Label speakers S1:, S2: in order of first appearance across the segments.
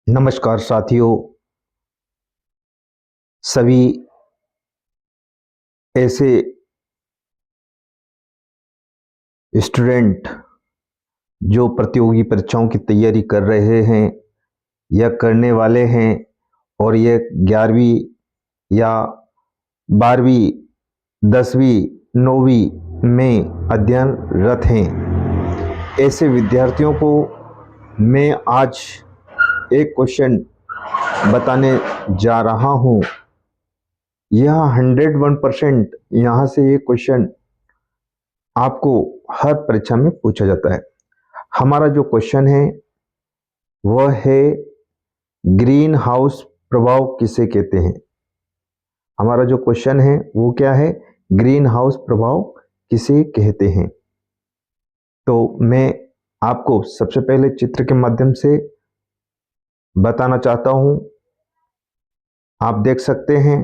S1: नमस्कार साथियों। सभी ऐसे स्टूडेंट जो प्रतियोगी परीक्षाओं की तैयारी कर रहे हैं या करने वाले हैं और ये 11वीं या 12वीं 10वीं 9वीं में अध्ययनरत हैं, ऐसे विद्यार्थियों को मैं आज एक क्वेश्चन बताने जा रहा हूँ। यह 101% यहाँ से ये क्वेश्चन आपको हर परीक्षा में पूछा जाता है। हमारा जो क्वेश्चन है वह है ग्रीन हाउस प्रभाव किसे कहते हैं। हमारा जो क्वेश्चन है वो क्या है, ग्रीन हाउस प्रभाव किसे कहते हैं। तो मैं आपको सबसे पहले चित्र के माध्यम से बताना चाहता हूं। आप देख सकते हैं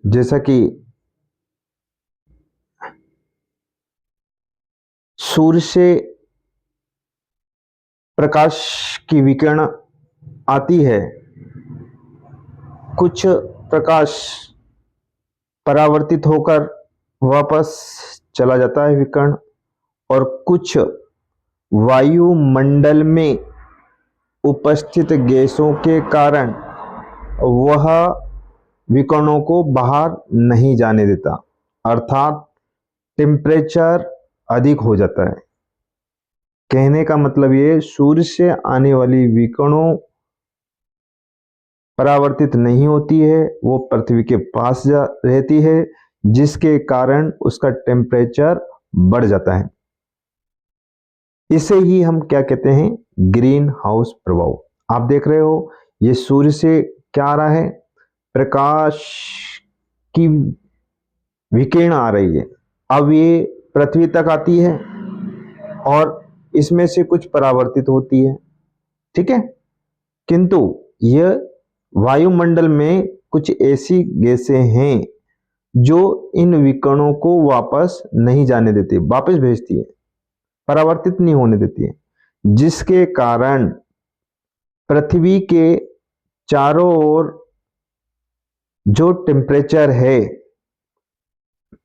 S1: जैसा कि सूर्य से प्रकाश की विकिरण आती है, कुछ प्रकाश परावर्तित होकर वापस चला जाता है विकिरण, और कुछ वायुमंडल में उपस्थित गैसों के कारण वह विकिरणों को बाहर नहीं जाने देता, अर्थात टेम्परेचर अधिक हो जाता है। कहने का मतलब ये, सूर्य से आने वाली विकिरणों परावर्तित नहीं होती है, वो पृथ्वी के पास रहती है, जिसके कारण उसका टेम्परेचर बढ़ जाता है। इसे ही हम क्या कहते हैं, ग्रीन हाउस प्रभाव। आप देख रहे हो ये सूर्य से क्या आ रहा है, प्रकाश की विकिरण आ रही है। अब ये पृथ्वी तक आती है और इसमें से कुछ परावर्तित होती है, ठीक है। किंतु यह वायुमंडल में कुछ ऐसी गैसें हैं जो इन विकिरणों को वापस नहीं जाने देती, वापस भेजती है, परावर्तित नहीं होने देती है, जिसके कारण पृथ्वी के चारों ओर जो टेम्परेचर है,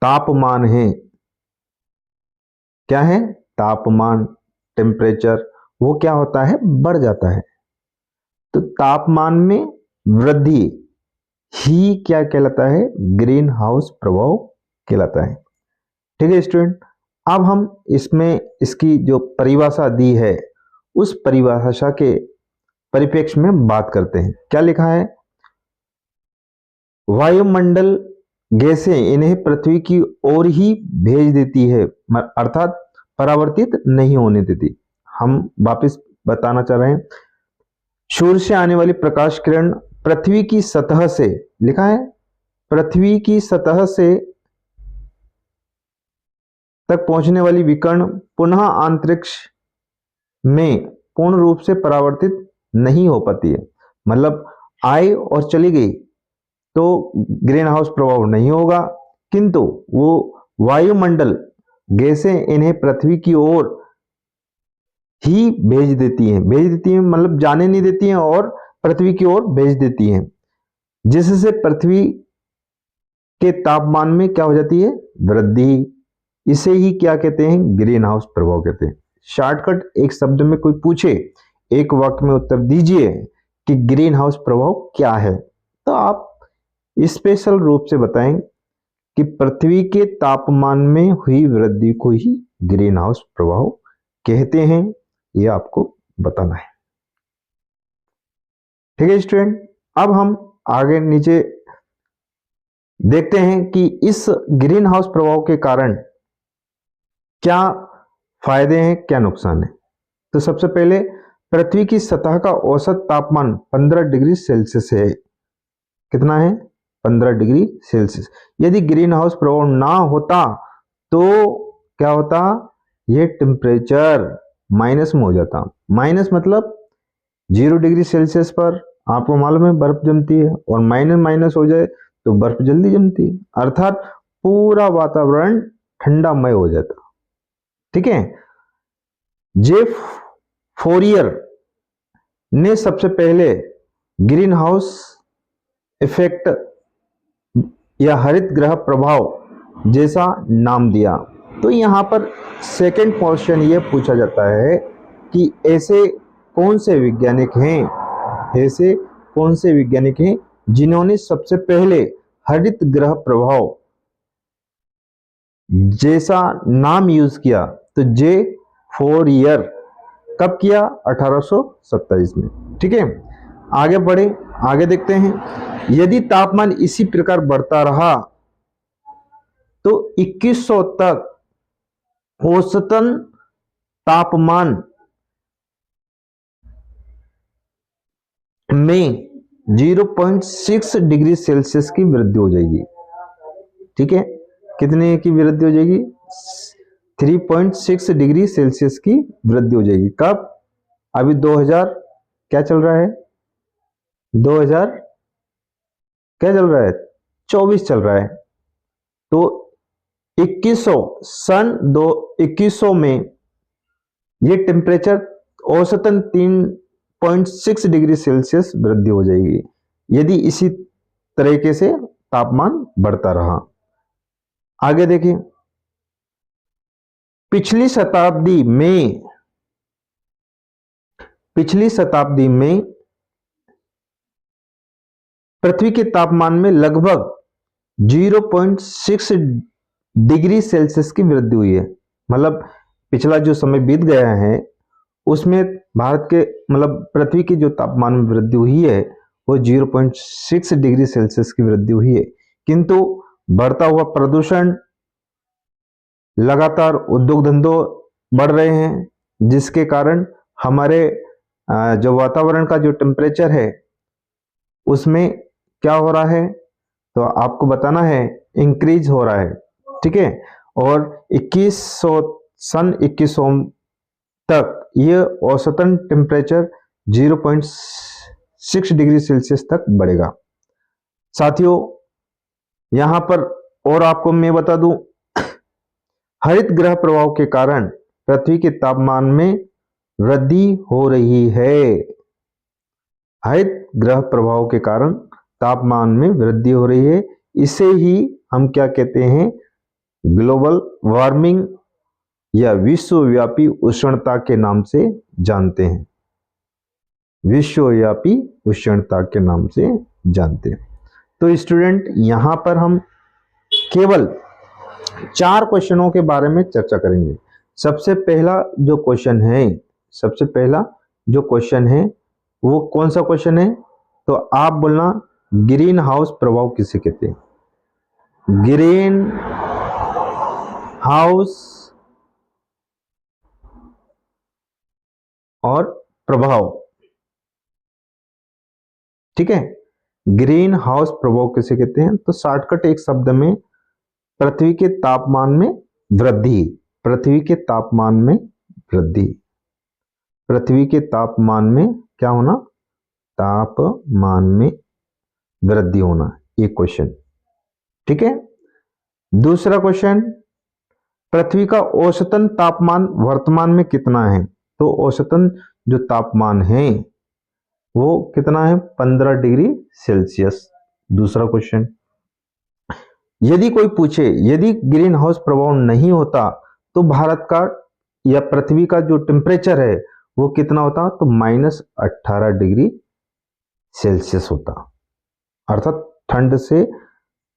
S1: तापमान है, क्या है, तापमान, टेम्परेचर, वो क्या होता है, बढ़ जाता है। तो तापमान में वृद्धि ही क्या कहलाता है, ग्रीन हाउस प्रभाव कहलाता है। ठीक है स्टूडेंट, अब हम इसमें इसकी जो परिभाषा दी है उस परिभाषा के परिप्रेक्ष्य में बात करते हैं। क्या लिखा है, वायुमंडल गैसें इन्हें पृथ्वी की ओर ही भेज देती है, अर्थात परावर्तित नहीं होने देती। हम वापस बताना चाह रहे हैं, सूर्य से आने वाली प्रकाश किरण पृथ्वी की सतह से, लिखा है, पृथ्वी की सतह से तक पहुंचने वाली विकिरण पुनः अंतरिक्ष में पूर्ण रूप से परावर्तित नहीं हो पाती है। मतलब आई और चली गई तो ग्रीन हाउस प्रभाव नहीं होगा, किंतु वो वायुमंडल गैसें इन्हें पृथ्वी की ओर ही भेज देती हैं मतलब जाने नहीं देती हैं और पृथ्वी की ओर भेज देती हैं, जिससे पृथ्वी के तापमान में क्या हो जाती है, वृद्धि। इसे ही क्या कहते हैं, ग्रीन हाउस प्रभाव कहते हैं। शॉर्टकट एक शब्द में कोई पूछे, एक वाक्य में उत्तर दीजिए कि ग्रीन हाउस प्रभाव क्या है, तो आप स्पेशल रूप से बताएं कि पृथ्वी के तापमान में हुई वृद्धि को ही ग्रीन हाउस प्रभाव कहते हैं। यह आपको बताना है, ठीक है स्टूडेंट। अब हम आगे नीचे देखते हैं कि इस ग्रीन हाउस प्रभाव के कारण क्या फायदे हैं, क्या नुकसान है। तो सबसे पहले, पृथ्वी की सतह का औसत तापमान 15 डिग्री सेल्सियस है। कितना है, 15 डिग्री सेल्सियस। यदि ग्रीन हाउस प्रभाव ना होता तो क्या होता, ये टेम्परेचर माइनस में हो जाता। माइनस मतलब 0 डिग्री सेल्सियस पर आपको मालूम है बर्फ जमती है, और माइनस माइनस हो जाए तो बर्फ जल्दी जमती है, अर्थात पूरा वातावरण ठंडामय हो जाता। ठीक है, जेफ फोरियर ने सबसे पहले ग्रीन हाउस इफेक्ट या हरित ग्रह प्रभाव जैसा नाम दिया। तो यहां पर सेकंड क्वेश्चन ये पूछा जाता है कि ऐसे कौन से वैज्ञानिक हैं जिन्होंने सबसे पहले हरित ग्रह प्रभाव जैसा नाम यूज किया। तो जे फोरियर कब किया? 1827 में। ठीक है, आगे बढ़े, आगे देखते हैं। यदि तापमान इसी प्रकार बढ़ता रहा तो 2100 तक औसतन तापमान में 0.6 डिग्री सेल्सियस की वृद्धि हो जाएगी। ठीक है, कितने की वृद्धि हो जाएगी? 3.6 डिग्री सेल्सियस की वृद्धि हो जाएगी। कब? अभी 2000 क्या चल रहा है? 2000 क्या चल रहा है? 24 चल रहा है। तो 2100 में ये टेम्परेचर औसतन 3.6 डिग्री सेल्सियस वृद्धि हो जाएगी यदि इसी तरीके से तापमान बढ़ता रहा। आगे देखिए, पिछली शताब्दी में पृथ्वी के तापमान में लगभग 0.6 डिग्री सेल्सियस की वृद्धि हुई है। मतलब पिछला जो समय बीत गया है उसमें भारत के पृथ्वी की जो तापमान में वृद्धि हुई है वो 0.6 डिग्री सेल्सियस की वृद्धि हुई है। किंतु बढ़ता हुआ प्रदूषण, लगातार उद्योग धंधों बढ़ रहे हैं, जिसके कारण हमारे जो वातावरण का जो टेम्परेचर है उसमें क्या हो रहा है, तो आपको बताना है, इंक्रीज हो रहा है। ठीक है, और 2100 तक ये औसतन टेम्परेचर 0.6 डिग्री सेल्सियस तक बढ़ेगा। साथियों, यहां पर और आपको मैं बता दूं, हरित ग्रह प्रभाव के कारण पृथ्वी के तापमान में वृद्धि हो रही है। हरित ग्रह प्रभाव के कारण तापमान में वृद्धि हो रही है। इसे ही हम क्या कहते हैं? ग्लोबल वार्मिंग या विश्वव्यापी उष्णता के नाम से जानते हैं। विश्वव्यापी उष्णता के नाम से जानते हैं। तो स्टूडेंट, यहां पर हम केवल 4 क्वेश्चनों के बारे में चर्चा करेंगे। सबसे पहला जो क्वेश्चन है वो कौन सा क्वेश्चन है? तो आप बोलना, ग्रीन हाउस प्रभाव किसे कहते हैं? ग्रीन हाउस और प्रभाव। ठीक है, ग्रीन हाउस प्रभाव किसे कहते हैं? तो शॉर्टकट एक शब्द में, पृथ्वी के तापमान में वृद्धि। पृथ्वी के तापमान में वृद्धि। पृथ्वी के तापमान में क्या होना? तापमान में वृद्धि होना। ये क्वेश्चन। ठीक है, दूसरा क्वेश्चन, पृथ्वी का औसतन तापमान वर्तमान में कितना है? तो औसतन जो तापमान है वो कितना है? 15 डिग्री सेल्सियस। दूसरा क्वेश्चन, यदि कोई पूछे यदि ग्रीन हाउस प्रभाव नहीं होता तो भारत का या पृथ्वी का जो टेम्परेचर है वो कितना होता? तो -18 डिग्री सेल्सियस होता। अर्थात ठंड से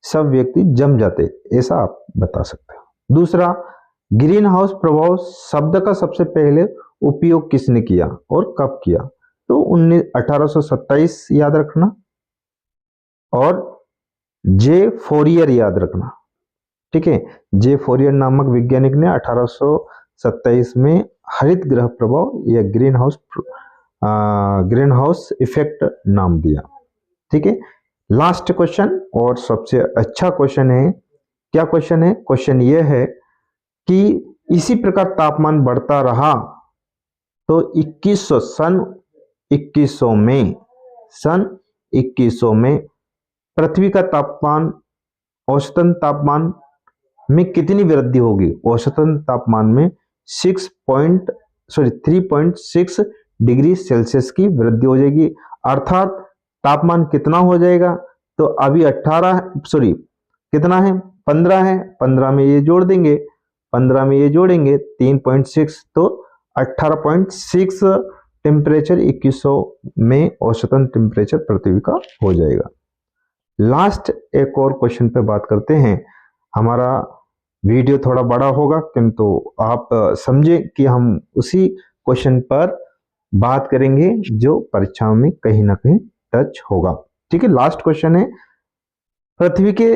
S1: सब व्यक्ति जम जाते, ऐसा आप बता सकते हो। दूसरा, ग्रीन हाउस प्रभाव शब्द का सबसे पहले उपयोग किसने किया और कब किया? तो 1827 याद रखना, और जे फोरियर याद रखना। ठीक है, जे फोरियर नामक वैज्ञानिक ने 1827 में हरित ग्रह प्रभाव या ग्रीन हाउस इफेक्ट नाम दिया। ठीक है, लास्ट क्वेश्चन और सबसे अच्छा क्वेश्चन है। क्या क्वेश्चन है? क्वेश्चन यह है कि इसी प्रकार तापमान बढ़ता रहा तो सन 2100 में पृथ्वी का तापमान, औसतन तापमान में कितनी वृद्धि होगी? औसतन तापमान में 3.6 डिग्री सेल्सियस की वृद्धि हो जाएगी। अर्थात तापमान कितना हो जाएगा? तो अभी 15 है, 15 में ये जोड़ देंगे, 15 में ये जोड़ेंगे 3.6, तो 18.6 टेम्परेचर 2100 में औसतन टेम्परेचर पृथ्वी का हो जाएगा। लास्ट एक और क्वेश्चन पे बात करते हैं। हमारा वीडियो थोड़ा बड़ा होगा, किंतु आप समझे कि हम उसी क्वेश्चन पर बात करेंगे जो परीक्षाओं में कहीं ना कहीं टच होगा। ठीक है, लास्ट क्वेश्चन है, पृथ्वी के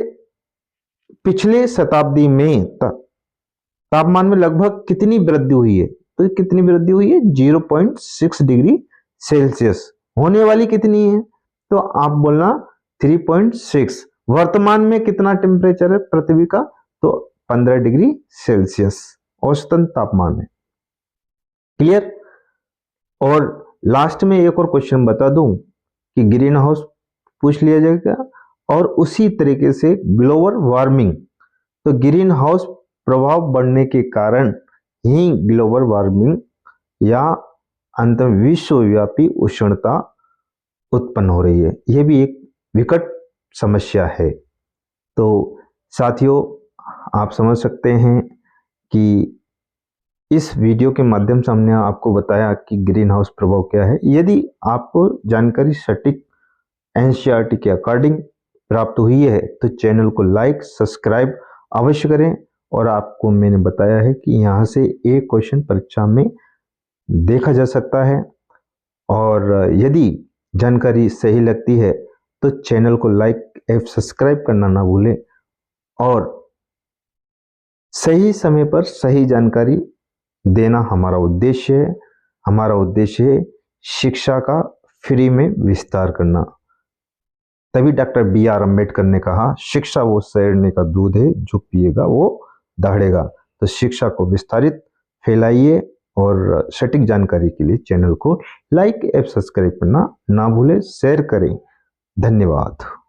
S1: पिछले शताब्दी में तापमान में लगभग कितनी वृद्धि हुई है? तो कितनी वृद्धि हुई है? 0.6 डिग्री सेल्सियस। होने वाली कितनी है? तो आप बोलना 3.6। वर्तमान में कितना टेम्परेचर है पृथ्वी का? तो 15 डिग्री सेल्सियस औसतन तापमान है। क्लियर? और लास्ट में एक और क्वेश्चन बता दूं कि ग्रीन हाउस पूछ लिया जाएगा, और उसी तरीके से ग्लोबल वार्मिंग। तो ग्रीन हाउस प्रभाव बढ़ने के कारण ही ग्लोबल वार्मिंग या अंत विश्वव्यापी उष्णता उत्पन्न हो रही है। यह भी एक विकट समस्या है। तो साथियों, आप समझ सकते हैं कि इस वीडियो के माध्यम से हमने आपको बताया कि ग्रीन हाउस प्रभाव क्या है। यदि आपको जानकारी सटीक एनसीईआरटी के अकॉर्डिंग प्राप्त हुई है तो चैनल को लाइक सब्सक्राइब अवश्य करें। और आपको मैंने बताया है कि यहाँ से एक क्वेश्चन परीक्षा में देखा जा सकता है। और यदि जानकारी सही लगती है तो चैनल को लाइक एवं सब्सक्राइब करना ना भूलें, और सही समय पर सही जानकारी देना हमारा उद्देश्य है। हमारा उद्देश्य है शिक्षा का फ्री में विस्तार करना। तभी डॉक्टर BR अम्बेडकर ने कहा, शिक्षा वो शैरने का दूध है, जो पिएगा वो दहाड़ेगा। तो शिक्षा को विस्तारित फैलाइए, और सटीक जानकारी के लिए चैनल को लाइक एवं सब्सक्राइब करना ना भूलें, शेयर करें। धन्यवाद।